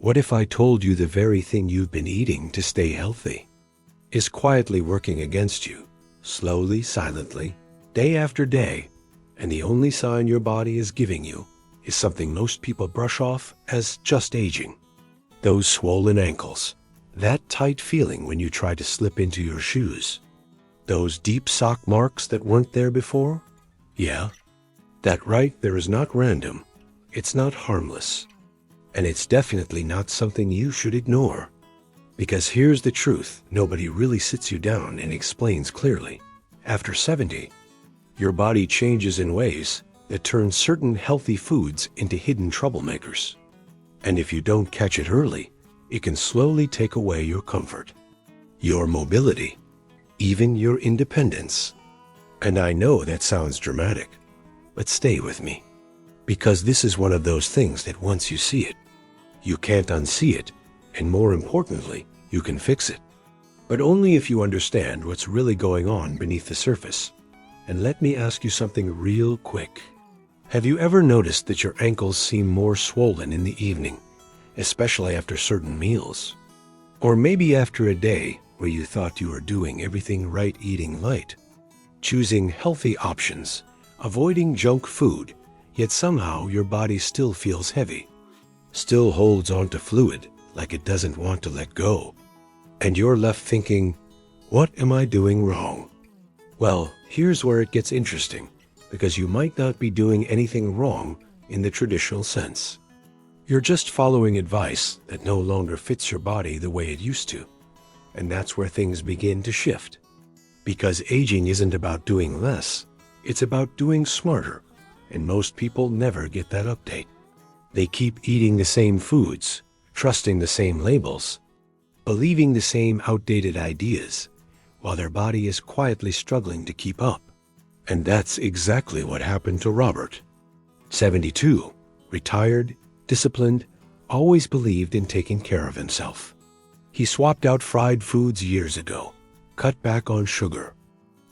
What if I told you the very thing you've been eating to stay healthy is quietly working against you, slowly, silently, day after day, and the only sign your body is giving you is something most people brush off as just aging? Those swollen ankles, that tight feeling when you try to slip into your shoes, those deep sock marks that weren't there before? Yeah, that right there is not random, it's not harmless, and it's definitely not something you should ignore. Because here's the truth nobody really sits you down and explains clearly. After 70, your body changes in ways that turn certain healthy foods into hidden troublemakers. And if you don't catch it early, it can slowly take away your comfort, your mobility, even your independence. And I know that sounds dramatic, but stay with me. Because this is one of those things that once you see it, you can't unsee it, and more importantly, you can fix it. But only if you understand what's really going on beneath the surface. And let me ask you something real quick. Have you ever noticed that your ankles seem more swollen in the evening, especially after certain meals? Or maybe after a day where you thought you were doing everything right, eating light, choosing healthy options, avoiding junk food, yet somehow your body still feels heavy, still holds on to fluid like it doesn't want to let go. And you're left thinking, what am I doing wrong? Well, here's where it gets interesting, because you might not be doing anything wrong in the traditional sense. You're just following advice that no longer fits your body the way it used to. And that's where things begin to shift. Because aging isn't about doing less, it's about doing smarter. And most people never get that update. They keep eating the same foods, trusting the same labels, believing the same outdated ideas, while their body is quietly struggling to keep up. And that's exactly what happened to Robert. 72, retired, disciplined, always believed in taking care of himself. He swapped out fried foods years ago, cut back on sugar,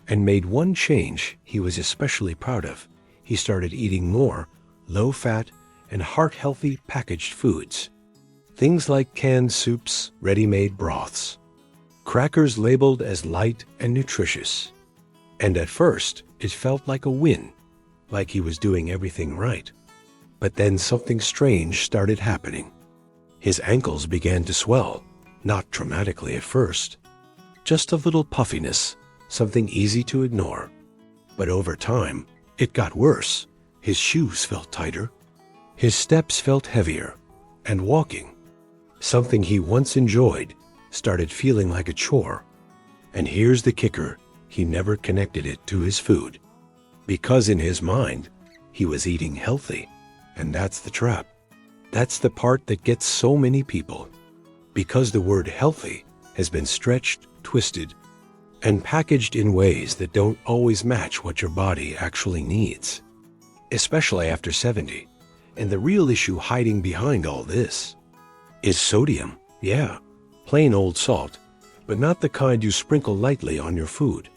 and made one change he was especially proud of. He started eating more low-fat and heart-healthy packaged foods. Things like canned soups, ready-made broths, crackers labeled as light and nutritious. And at first, it felt like a win, like he was doing everything right. But then something strange started happening. His ankles began to swell, not dramatically at first, just a little puffiness, something easy to ignore. But over time, it got worse. His shoes felt tighter, his steps felt heavier, and walking, something he once enjoyed, started feeling like a chore. And here's the kicker, he never connected it to his food. Because in his mind, he was eating healthy. And that's the trap. That's the part that gets so many people. Because the word healthy has been stretched, twisted, and packaged in ways that don't always match what your body actually needs. Especially after 70. And the real issue hiding behind all this is sodium. Yeah, plain old salt, but not the kind you sprinkle lightly on your food.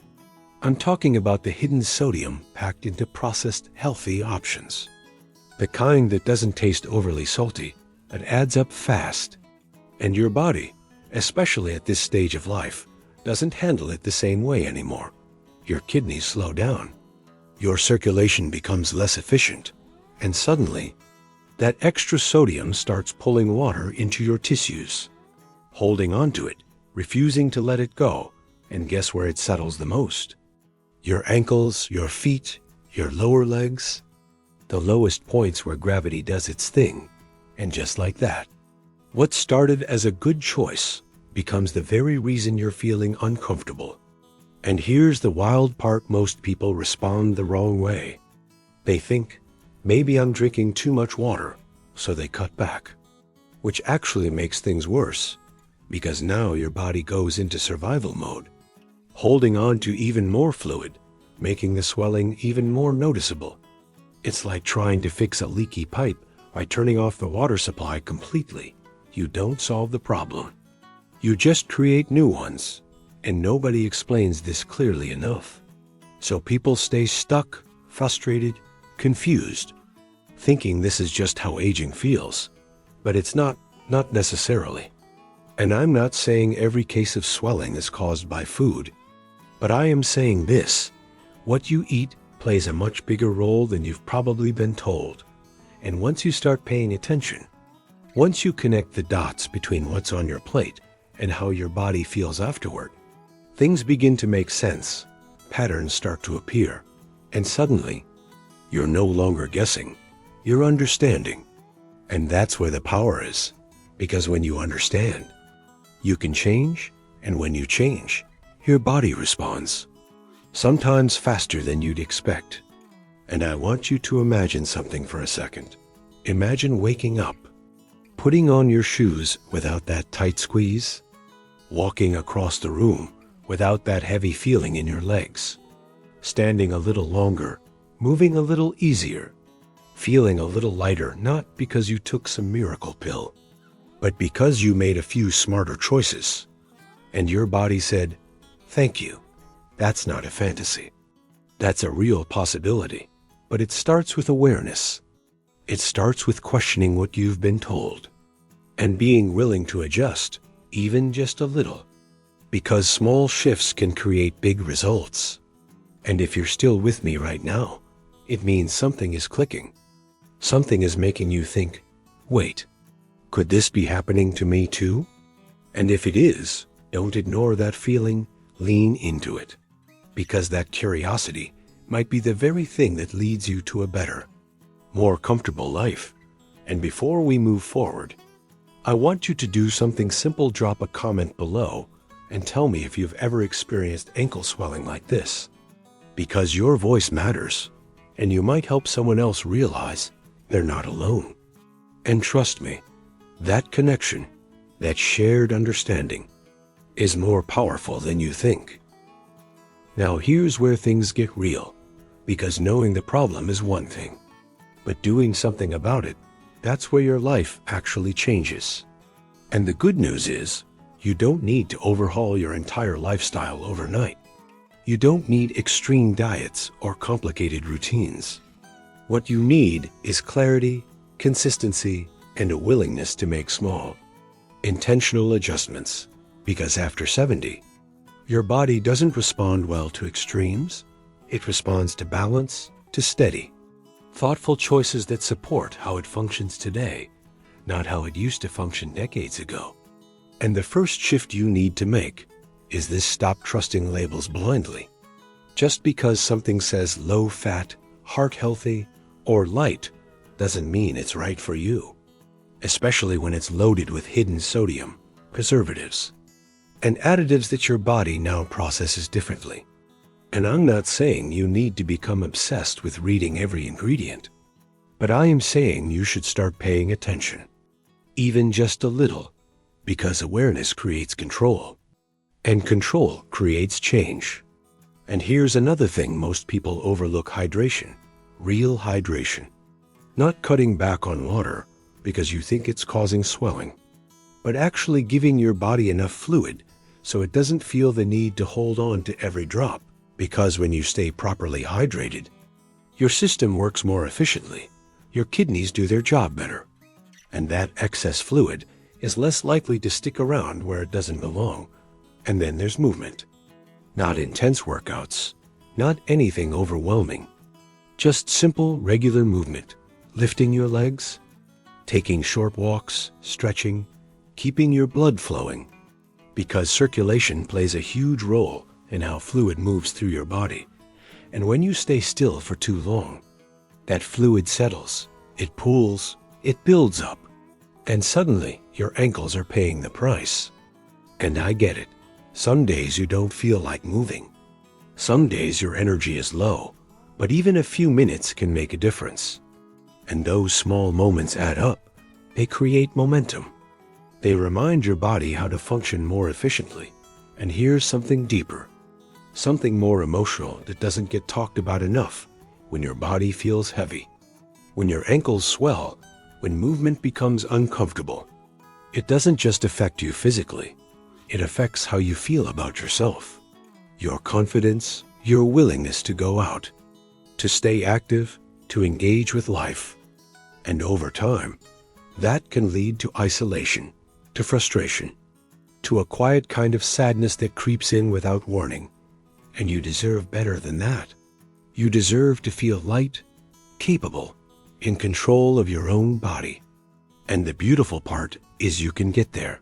I'm talking about the hidden sodium packed into processed, healthy options. The kind that doesn't taste overly salty, that adds up fast. And your body, especially at this stage of life, doesn't handle it the same way anymore. Your kidneys slow down. Your circulation becomes less efficient. And suddenly, that extra sodium starts pulling water into your tissues, holding onto it, refusing to let it go. And guess where it settles the most? Your ankles, your feet, your lower legs, the lowest points where gravity does its thing. And just like that, what started as a good choice becomes the very reason you're feeling uncomfortable. And here's the wild part, most people respond the wrong way. They think, maybe I'm drinking too much water, so they cut back. Which actually makes things worse, because now your body goes into survival mode, holding on to even more fluid, making the swelling even more noticeable. It's like trying to fix a leaky pipe by turning off the water supply completely. You don't solve the problem. You just create new ones, and nobody explains this clearly enough. So people stay stuck, frustrated, confused, thinking this is just how aging feels. But it's not. Not necessarily. And I'm not saying every case of swelling is caused by food, but I am saying this: what you eat plays a much bigger role than you've probably been told. And once you start paying attention, once you connect the dots between what's on your plate and how your body feels afterward, things begin to make sense, patterns start to appear, and suddenly, you're no longer guessing, you're understanding. And that's where the power is, because when you understand, you can change, and when you change, your body responds, sometimes faster than you'd expect. And I want you to imagine something for a second. Imagine waking up, putting on your shoes without that tight squeeze, walking across the room without that heavy feeling in your legs, standing a little longer, moving a little easier, feeling a little lighter, not because you took some miracle pill, but because you made a few smarter choices. And your body said, thank you. That's not a fantasy. That's a real possibility. But it starts with awareness. It starts with questioning what you've been told and being willing to adjust, even just a little, because small shifts can create big results. And if you're still with me right now, it means something is clicking. Something is making you think, wait, could this be happening to me too? And if it is, don't ignore that feeling, lean into it, because that curiosity might be the very thing that leads you to a better, more comfortable life. And before we move forward, I want you to do something simple. Drop a comment below and tell me if you've ever experienced ankle swelling like this, because your voice matters, and you might help someone else realize they're not alone. And trust me, that connection, that shared understanding, is more powerful than you think. Now here's where things get real, because knowing the problem is one thing, but doing something about it, that's where your life actually changes. And the good news is, you don't need to overhaul your entire lifestyle overnight. You don't need extreme diets or complicated routines. What you need is clarity, consistency, and a willingness to make small, intentional adjustments, because after 70, your body doesn't respond well to extremes. It responds to balance, to steady, thoughtful choices that support how it functions today, not how it used to function decades ago. And the first shift you need to make is this: stop trusting labels blindly. Just because something says low fat, heart healthy, or light doesn't mean it's right for you, especially when it's loaded with hidden sodium, preservatives, and additives that your body now processes differently. And I'm not saying you need to become obsessed with reading every ingredient, but I am saying you should start paying attention, even just a little, because awareness creates control, and control creates change. And here's another thing most people overlook: hydration, real hydration. Not cutting back on water because you think it's causing swelling, but actually giving your body enough fluid so it doesn't feel the need to hold on to every drop. Because when you stay properly hydrated, your system works more efficiently, your kidneys do their job better, and that excess fluid is less likely to stick around where it doesn't belong. And then there's movement. Not intense workouts, not anything overwhelming, just simple, regular movement, lifting your legs, taking short walks, stretching, keeping your blood flowing, because circulation plays a huge role in how fluid moves through your body. And when you stay still for too long, that fluid settles, it pools, it builds up, and suddenly your ankles are paying the price. And I get it. Some days you don't feel like moving. Some days your energy is low, but even a few minutes can make a difference. And those small moments add up. They create momentum. They remind your body how to function more efficiently. And here's something deeper, something more emotional that doesn't get talked about enough. When your body feels heavy, when your ankles swell, when movement becomes uncomfortable, it doesn't just affect you physically. It affects how you feel about yourself, your confidence, your willingness to go out, to stay active, to engage with life. And over time, That can lead to isolation, to frustration, to a quiet kind of sadness that creeps in without warning. And you deserve better than that. You deserve to feel light, capable, in control of your own body. And the beautiful part is you can get there.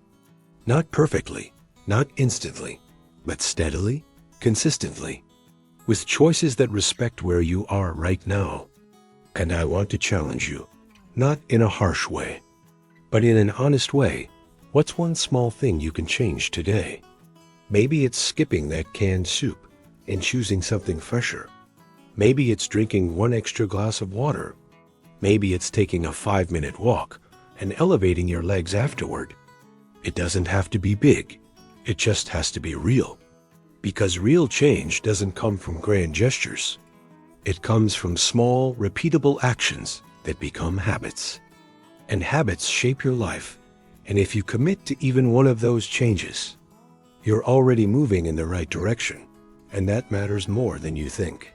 Not perfectly, not instantly, but steadily, consistently, with choices that respect where you are right now. And I want to challenge you, not in a harsh way, but in an honest way. What's one small thing you can change today? Maybe it's skipping that canned soup and choosing something fresher. Maybe it's drinking one extra glass of water. Maybe it's taking a 5-minute walk and elevating your legs afterward. It doesn't have to be big. It just has to be real. Because real change doesn't come from grand gestures. It comes from small, repeatable actions that become habits. And habits shape your life. And if you commit to even one of those changes, you're already moving in the right direction. And that matters more than you think.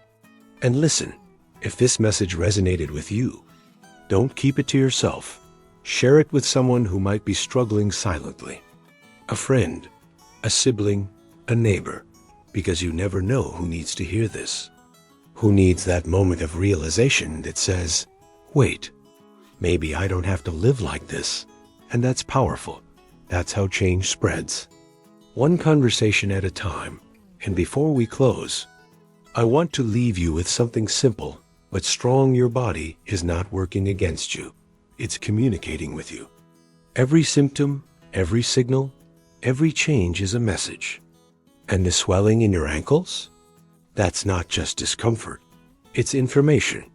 And listen, if this message resonated with you, don't keep it to yourself. Share it with someone who might be struggling silently. A friend, a sibling, a neighbor, because you never know who needs to hear this. Who needs that moment of realization that says, wait, maybe I don't have to live like this. And that's powerful. That's how change spreads. One conversation at a time. And before we close, I want to leave you with something simple but strong. Your body is not working against you. It's communicating with you. Every symptom, every signal, every change is a message. And the swelling in your ankles? That's not just discomfort. It's information.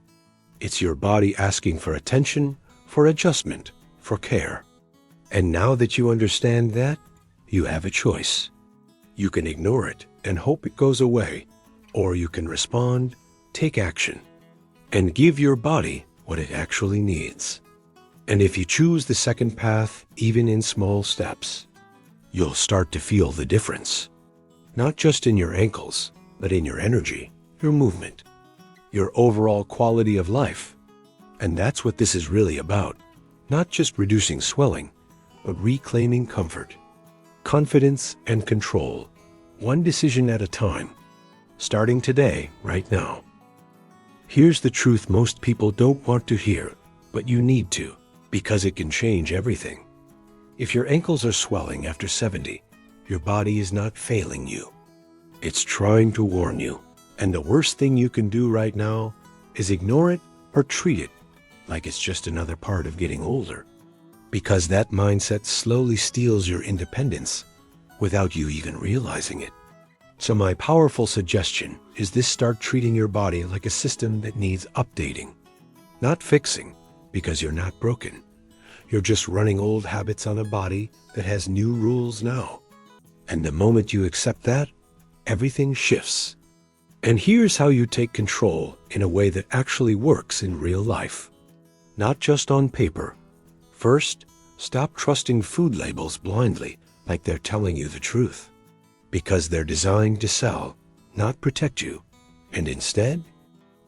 It's your body asking for attention, for adjustment, for care. And now that you understand that, you have a choice. You can ignore it and hope it goes away, or you can respond, take action, and give your body what it actually needs. And if you choose the second path, even in small steps, you'll start to feel the difference. Not just in your ankles, but in your energy, your movement, your overall quality of life. And that's what this is really about. Not just reducing swelling, but reclaiming comfort, confidence, and control, one decision at a time, starting today, right now. Here's the truth most people don't want to hear, but you need to, because it can change everything. If your ankles are swelling after 70, your body is not failing you. It's trying to warn you. And the worst thing you can do right now is ignore it or treat it like it's just another part of getting older. Because that mindset slowly steals your independence without you even realizing it. So my powerful suggestion is this: start treating your body like a system that needs updating. Not fixing, because you're not broken. You're just running old habits on a body that has new rules now. And the moment you accept that, everything shifts. And here's how you take control in a way that actually works in real life. Not just on paper. First, stop trusting food labels blindly like they're telling you the truth. Because they're designed to sell, not protect you. And instead,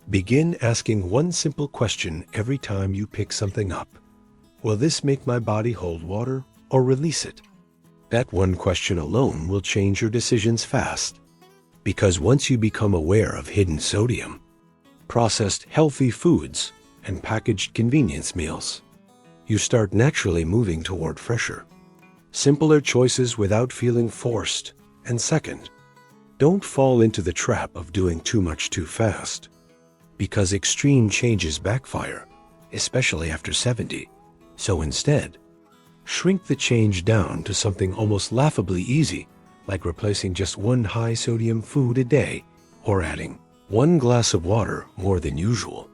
begin asking one simple question every time you pick something up. Will this make my body hold water or release it? That one question alone will change your decisions fast. Because once you become aware of hidden sodium, processed healthy foods, and packaged convenience meals, you start naturally moving toward fresher, simpler choices without feeling forced. And second, don't fall into the trap of doing too much too fast. Because extreme changes backfire, especially after 70. So instead, shrink the change down to something almost laughably easy, like replacing just one high-sodium food a day or adding one glass of water more than usual.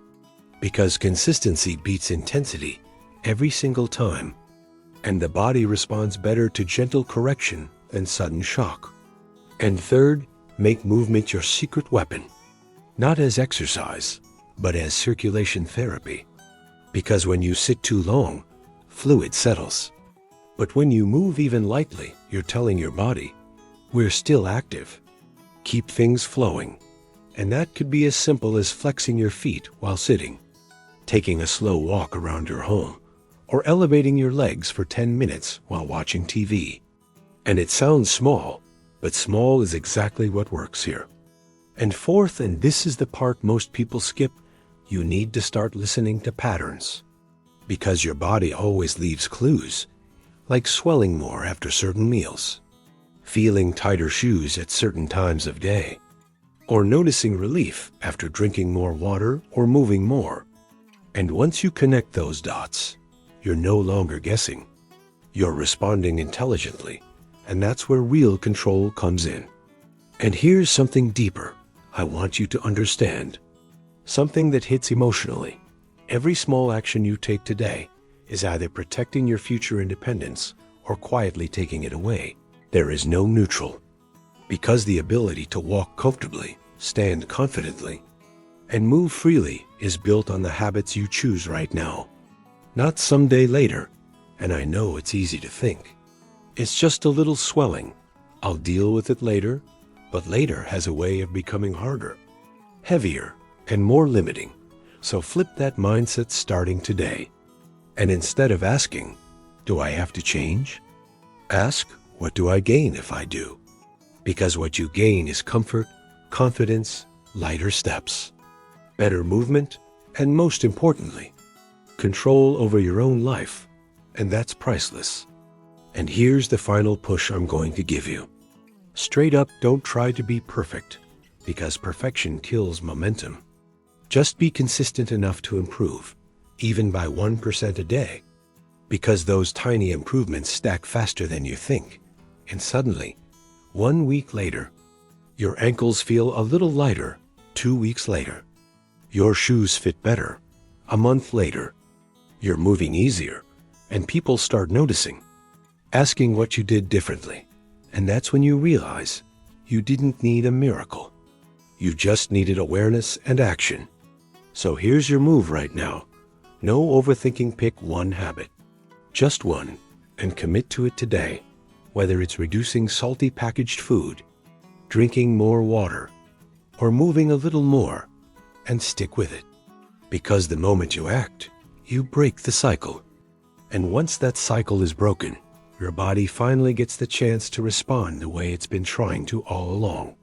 Because consistency beats intensity every single time, and the body responds better to gentle correction than sudden shock. And third, make movement your secret weapon, not as exercise, but as circulation therapy. Because when you sit too long, fluid settles. But when you move even lightly, you're telling your body, we're still active. Keep things flowing. And that could be as simple as flexing your feet while sitting, taking a slow walk around your home, or elevating your legs for 10 minutes while watching TV. And it sounds small, but small is exactly what works here. And fourth, and this is the part most people skip, you need to start listening to patterns. Because your body always leaves clues, like swelling more after certain meals, feeling tighter shoes at certain times of day, or noticing relief after drinking more water or moving more. And once you connect those dots, you're no longer guessing. You're responding intelligently, and that's where real control comes in. And here's something deeper I want you to understand. Something that hits emotionally. Every small action you take today is either protecting your future independence or quietly taking it away. There is no neutral. Because the ability to walk comfortably, stand confidently, and move freely is built on the habits you choose right now. Not someday later, and I know it's easy to think. It's just a little swelling. I'll deal with it later, but later has a way of becoming harder, heavier, and more limiting. So flip that mindset starting today. And instead of asking, do I have to change? Ask, what do I gain if I do? Because what you gain is comfort, confidence, lighter steps, better movement, and most importantly, control over your own life. And that's priceless. And here's the final push I'm going to give you. Straight up, don't try to be perfect, because perfection kills momentum. Just be consistent enough to improve, even by 1% a day, because those tiny improvements stack faster than you think. And suddenly, 1 week later, your ankles feel a little lighter. 2 weeks later, your shoes fit better. A month later, you're moving easier, and people start noticing, asking what you did differently. And that's when you realize you didn't need a miracle. You just needed awareness and action. So here's your move right now. No overthinking, pick one habit. Just one, and commit to it today. Whether it's reducing salty packaged food, drinking more water, or moving a little more, and stick with it. Because the moment you act, you break the cycle. And once that cycle is broken, your body finally gets the chance to respond the way it's been trying to all along.